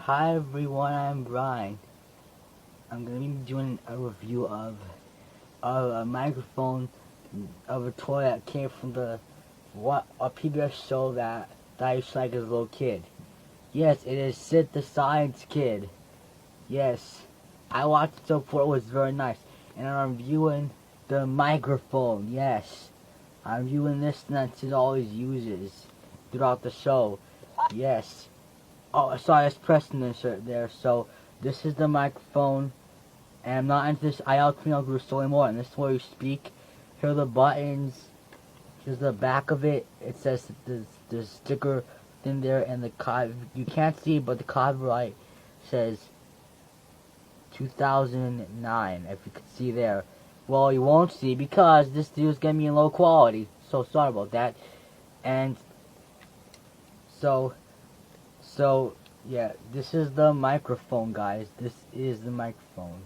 Hi everyone, I'm Brian. I'm gonna be doing a review of a microphone of a toy that came from a PBS show that I used to like as a little kid. Yes, it is Sid the Science Kid. Yes, I watched it so far. It was very nice, and I'm reviewing the microphone. Yes, I'm reviewing this that Sid always uses throughout the show. Yes. Oh, sorry, I was pressing this right there. So, this is the microphone, and I'm not into this IL group so anymore. And this is where you speak. Here are the buttons. Here's the back of it. It says the sticker in there, and you can't see it, but the copyright says 2009. If you could see there, well, you won't see because this video is gonna be in low quality. So sorry about that. And so yeah, this is the microphone, guys. This is the microphone.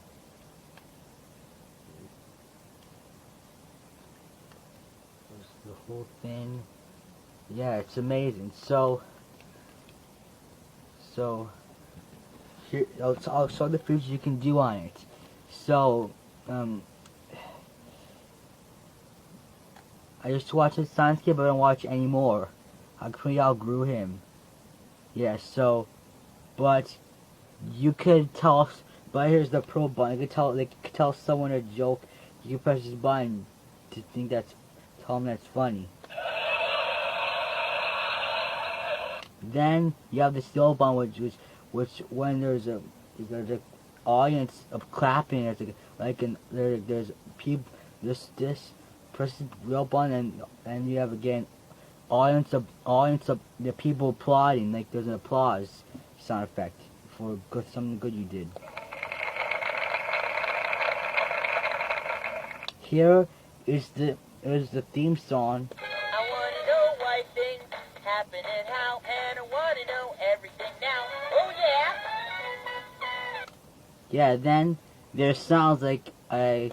There's the whole thing. Yeah, it's amazing. So here, I'll show the features you can do on it. So, I used to watch the Science Kid, but I don't watch anymore. I completely outgrew him. Yeah, so, but you could tell, but here's the pro button. You could tell someone a joke. You can press this button to tell them that's funny. Then you have the still button, which when there's a audience of clapping, there's people. This press the real button, and you have again audience of the people applauding, like there's an applause sound effect for something good you did. Here is the theme song. I wanna know why things happen and how, and I wanna know everything now. Oh yeah! Yeah, then there sounds like a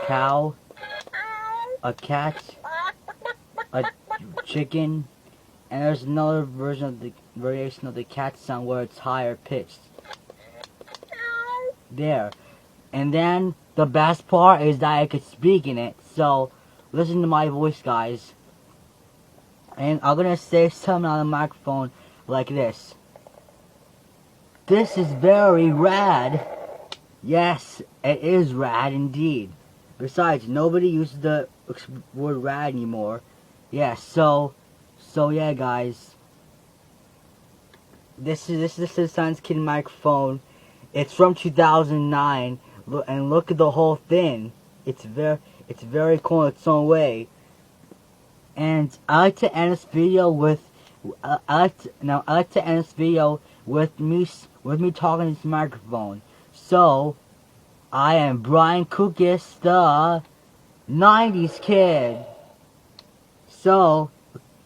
cow, a cat, a chicken, and there's another variation of the cat sound where it's higher pitched. There. And then the best part is that I could speak in it, so listen to my voice, guys. And I'm gonna say something on the microphone like this. This is very rad. Yes, it is rad indeed. Besides, nobody uses the word rad anymore. Yeah, so yeah, guys. This is the Science Kid microphone. It's from 2009, and look at the whole thing. It's very cool in its own way. And I like to end this video with me talking to this microphone. So I am Brian Kukis, the 90s kid. So,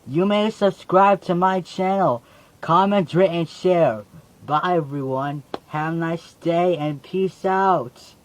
you may subscribe to my channel, comment, rate, and share. Bye everyone, have a nice day, and peace out.